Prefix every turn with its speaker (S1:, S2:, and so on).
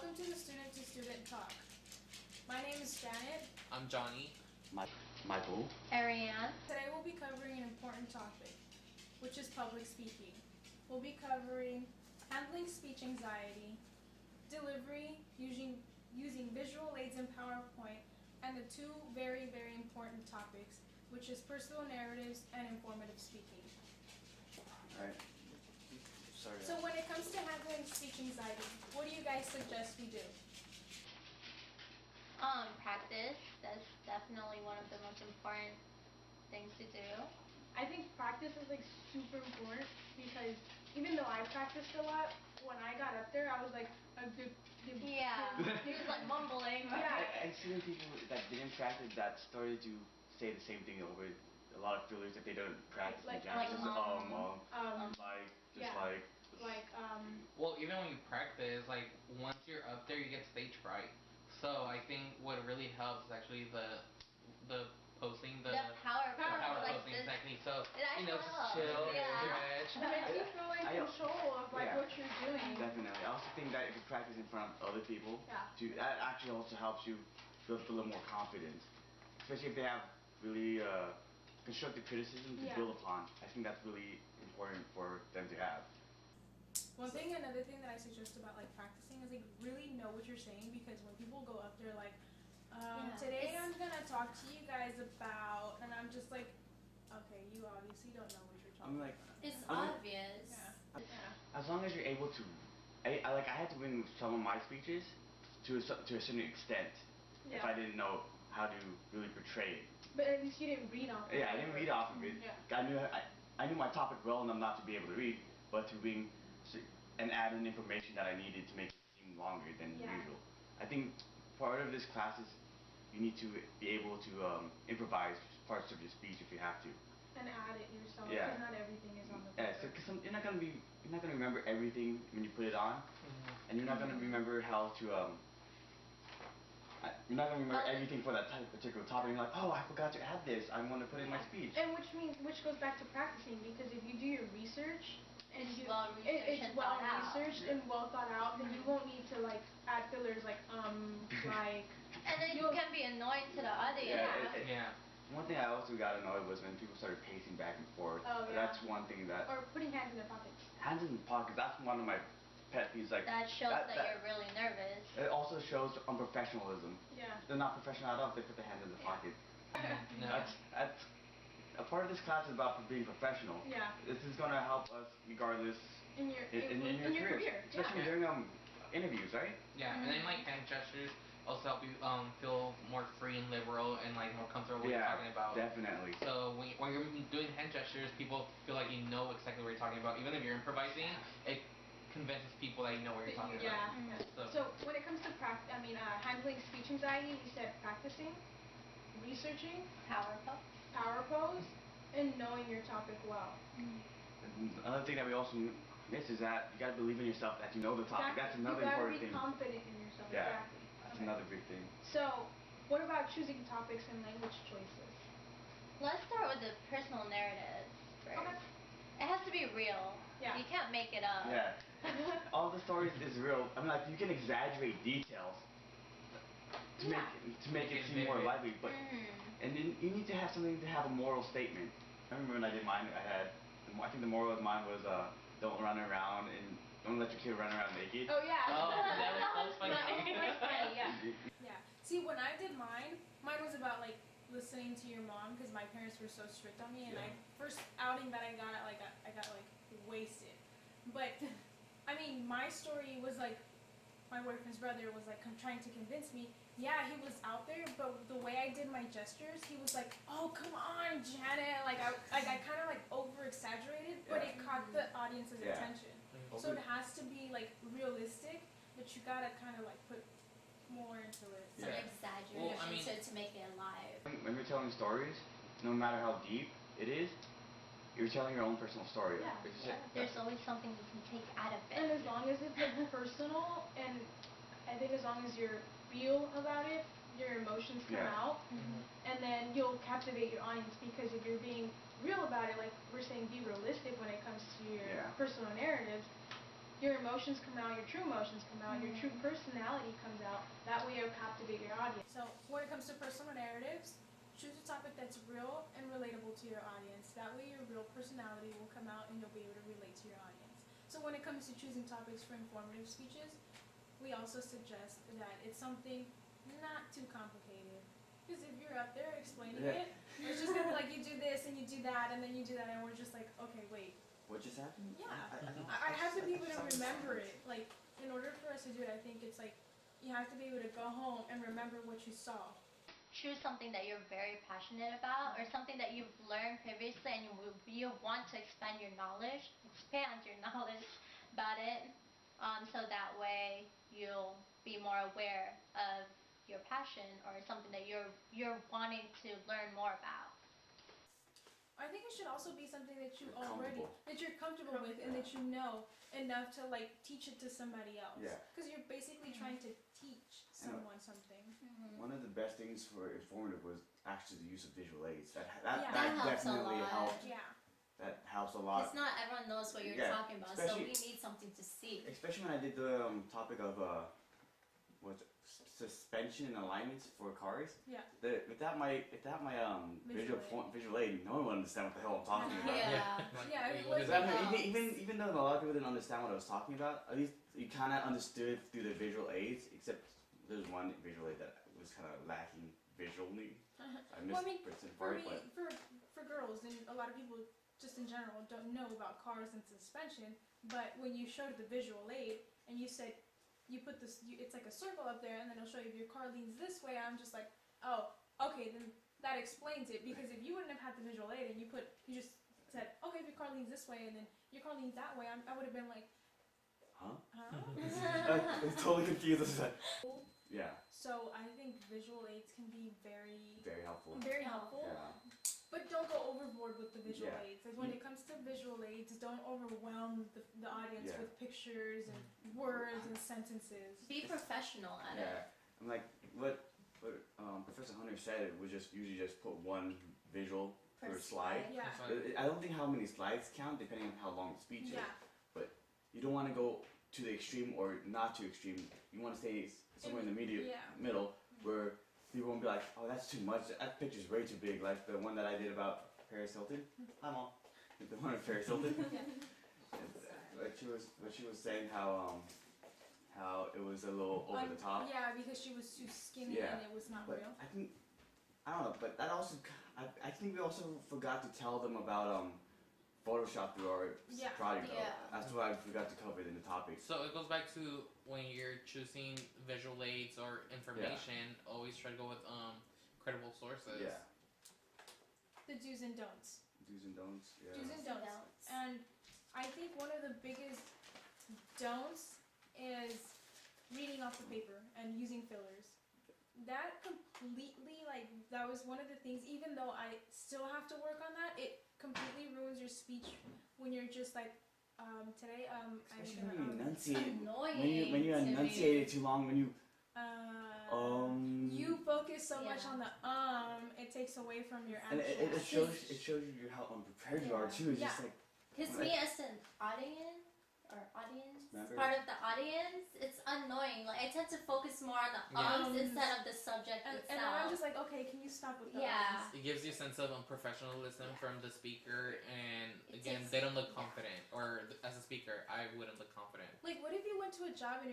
S1: Welcome to the Student to Student Talk. My name is Janet.
S2: I'm Johnny.
S3: Michael.
S4: Ariane.
S1: Today we'll be covering an important topic, which is public speaking. We'll be covering handling speech anxiety, delivery, using visual aids in PowerPoint, and the two very, very important topics, which is personal narratives and informative speaking.
S3: Alright. Sorry.
S1: So when it comes to handling speech anxiety, what do you guys suggest we do?
S4: Practice. That's definitely one of the most important things to do.
S5: I think practice is like super important because even though I practiced a lot, when I got up there, I was like
S4: Yeah, he was like mumbling.
S5: Yeah.
S3: I've seen people that didn't practice that started to say the same thing over a lot of fillers that they don't practice.
S5: Like,
S2: Well, even when you practice, like once you're up there, you get stage fright. So I think what really helps is actually the posting, the
S4: power like
S2: posting
S4: this.
S2: technique. So
S4: It actually
S2: just
S4: helps.
S2: chill,
S4: Yeah.
S2: stretch.
S5: it makes you feel in control of like what you're doing.
S3: Definitely. I also think that if you practice in front of other people,
S5: Yeah.
S3: that actually also helps you feel a little more confident. Especially if they have really constructive criticism to build upon. I think that's really important for them to have.
S1: Another thing that I suggest about like practicing is like really know what you're saying, because when people go up there like, today I'm gonna talk to you guys about, and I'm just like, okay, you obviously don't know what you're talking about.
S4: It's obvious.
S1: Yeah.
S3: As long as you're able to, I had to wing some of my speeches to a certain extent if I didn't know how to really portray it.
S5: But at least you didn't read off of it.
S3: Yeah, I didn't read off of it.
S5: Yeah.
S3: I knew my topic well enough not to be able to read, but to wing and add in information that I needed to make it seem longer than usual. I think part of this class is you need to be able to improvise parts of your speech if you have to.
S5: And add it yourself,
S3: Yeah.
S5: because not everything is on the paper.
S3: Yeah, because you're not gonna remember everything when you put it on, and you're not gonna remember how to you're not gonna remember everything for that particular topic. You're like, oh, I forgot to add this. I want to put it in my speech.
S5: And which goes back to practicing, because if you do your research and
S4: It's
S5: it's well researched and well thought out, then you won't need to like add fillers like like.
S4: And then you can be annoying to the audience.
S2: Yeah.
S3: One thing I also got annoyed was when people started pacing back and forth.
S5: Oh, yeah.
S3: That's one thing that.
S5: Or putting hands in their pockets.
S3: Hands in the pockets. That's one of my pet peeves. Like
S4: That shows that you're really nervous.
S3: It also shows unprofessionalism.
S5: Yeah.
S3: They're not professional at all if they put their hands in their pocket.
S2: No.
S3: That's a part of this class is about being professional.
S5: Yeah.
S3: This is gonna help us regardless
S5: In your
S3: career.
S5: career.
S3: Especially during interviews, right?
S2: Yeah, and then like hand gestures also help you feel more free and liberal and like more comfortable with what you're talking about.
S3: Definitely.
S2: So when you're doing hand gestures, people feel like you know exactly what you're talking about. Even if you're improvising, it convinces people that you know what you're talking about.
S5: Yeah. So when it comes to handling speech anxiety, we said practicing, researching, power pose, and knowing your topic well.
S3: Another thing that we also miss is that you gotta believe in yourself that you know the topic. That's another important thing.
S5: You gotta be confident in yourself.
S3: Yeah.
S5: Exactly.
S3: That's another big thing.
S5: So, what about choosing topics and language choices?
S4: Let's start with the personal narrative first.
S5: Okay.
S4: It has to be real.
S5: Yeah.
S4: You can't make it up.
S3: Yeah. All the stories is real. I mean, like, you can exaggerate details to make it seem more lively, but and then you need to have something to have a moral statement. I remember when I did mine, I think the moral of mine was don't run around and don't let your kid run around naked.
S5: Oh yeah.
S2: Oh, that was funny.
S1: Yeah. See, when I did mine was about like listening to your mom, because my parents were so strict on me, and first outing that I got like wasted. But I mean, my story was like my boyfriend's brother was like trying to convince me. Yeah, he was out there, but the way I did my gestures, he was like, "Oh, come on, Janet!" Like I kind of like over exaggerated, but it caught the audience's attention. So it has to be like realistic, but you gotta kind of like put more into it.
S4: Some exaggeration
S2: Well, I mean,
S4: to make it alive.
S3: When you're telling stories, no matter how deep it is, you're telling your own personal story.
S5: Yeah.
S4: There's always something you can take out of it.
S5: And as long as it's like personal, and I think as long as you're real about it, your emotions come out, and then you'll captivate your audience, because if you're being real about it, like we're saying, be realistic when it comes to your personal narratives, your emotions come out, your true emotions come out, your true personality comes out. That way you'll captivate your audience.
S1: So when it comes to personal narratives, choose a topic that's real and relatable to your audience. That way your real personality will come out and you'll be able to relate to your audience. So when it comes to choosing topics for informative speeches, we also suggest that it's something not too complicated. Because if you're up there explaining it, it's just gonna be like you do this and you do that and then you do that and we're just like, okay, wait.
S3: What just happened?
S1: Yeah.
S3: don't-
S1: I have to be able to remember it. Like, in order for us to do it, I think it's like, you have to be able to go home and remember what you saw.
S4: Choose something that you're very passionate about or something that you've learned previously and you want to expand your knowledge about it, so that way you'll be more aware of your passion or something that you're wanting to learn more about.
S1: I think it should also be something that
S3: You're
S1: comfortable with and that you know enough to like teach it to somebody else.
S3: Yeah.
S1: Because you're basically trying to teach someone something.
S3: One of the best things for informative was actually the use of visual aids. That
S1: Yeah.
S4: That helps a
S3: definitely
S4: lot.
S3: helped.
S1: Yeah.
S3: That helps a lot.
S4: Because not everyone knows what you're
S3: Yeah,
S4: talking about, so
S3: especially-
S4: we need something to see.
S3: Especially when I did the topic of suspension and alignments for cars.
S1: Yeah.
S3: Without my visual aid, no one would understand what the hell I'm talking about.
S4: Yeah.
S2: Like,
S1: Yeah,
S2: wait,
S1: it
S2: what
S1: was-
S2: is
S3: I
S2: that?
S3: mean, even though a lot of people didn't understand what I was talking about, at least you kind of understood through the visual aids. Except there's one visual aid that was kind of lacking visually. I missed
S1: Well, I mean,
S3: bits and
S1: For
S3: parts,
S1: me,
S3: but
S1: for girls and a lot of people just in general don't know about cars and suspension, but when you showed the visual aid and you said you put this, it's like a circle up there and then it'll show you if your car leans this way, I'm just like, oh, okay, then that explains it, because if you wouldn't have had the visual aid and you just said, okay, if your car leans this way and then your car leans that way, I would have been like,
S3: huh?
S1: huh?
S3: I was totally confused. I was like, yeah,
S1: So I think visual aids can be very,
S3: very helpful.
S1: very helpful.
S3: Yeah.
S1: But don't go overboard with the visual
S3: Yeah.
S1: aids. Like when it comes to visual aids, don't overwhelm the audience
S3: Yeah.
S1: with pictures and words and sentences.
S4: Be professional at it.
S3: Yeah, I'm like what Professor Hunter said. It was just usually just put one visual per slide.
S1: Yeah.
S2: It's like-
S3: I don't think how many slides count depending on how long the speech
S1: Yeah.
S3: is. You don't want to go to the extreme or not too extreme. You want to stay somewhere in the middle where people won't be like, oh, that's too much. That picture's way too big. Like the one that I did about Paris Hilton. Hi, Mom. The one of Paris Hilton. Like she was saying how it was a little over the top.
S1: Yeah, because she was too skinny
S3: Yeah.
S1: and it was not
S3: But
S1: real.
S3: I don't know. But that also, I think we also forgot to tell them about Photoshop through our
S1: Yeah.
S3: project.
S4: Yeah.
S3: That's what I forgot to cover in the topic.
S2: So it goes back to when you're choosing visual aids or information, always try to go with credible sources.
S3: Yeah.
S1: The do's and don'ts.
S3: Do's and don'ts. Yeah.
S1: Do's and don'ts. And I think one of the biggest don'ts is reading off the paper and using fillers. That completely, that was one of the things, even though I still have to work on that, it completely ruins your speech when you're just like, today,
S3: Especially
S1: I'm
S3: when you
S1: gonna,
S3: enunciate.
S4: Annoying.
S3: When you
S4: to me.
S3: enunciate it too long, when you
S1: you focus so much
S4: Yeah.
S1: on the it takes away from your
S3: and
S1: actual.
S3: it shows you how unprepared you are too. It's just
S1: Yeah.
S3: like
S4: Because me as an audience,
S3: Member.
S4: part of the audience, it's annoying. Like I tend to focus more on the
S2: Yeah.
S4: instead of the subject
S1: and
S4: itself.
S1: then I'm just like, okay, can you stop with the
S4: Yeah.
S2: It gives you a sense of unprofessionalism from the speaker, and
S4: It
S2: again,
S4: takes-
S2: they don't look confident. Or as a speaker, I wouldn't look confident.
S1: Like, what if you went to a job and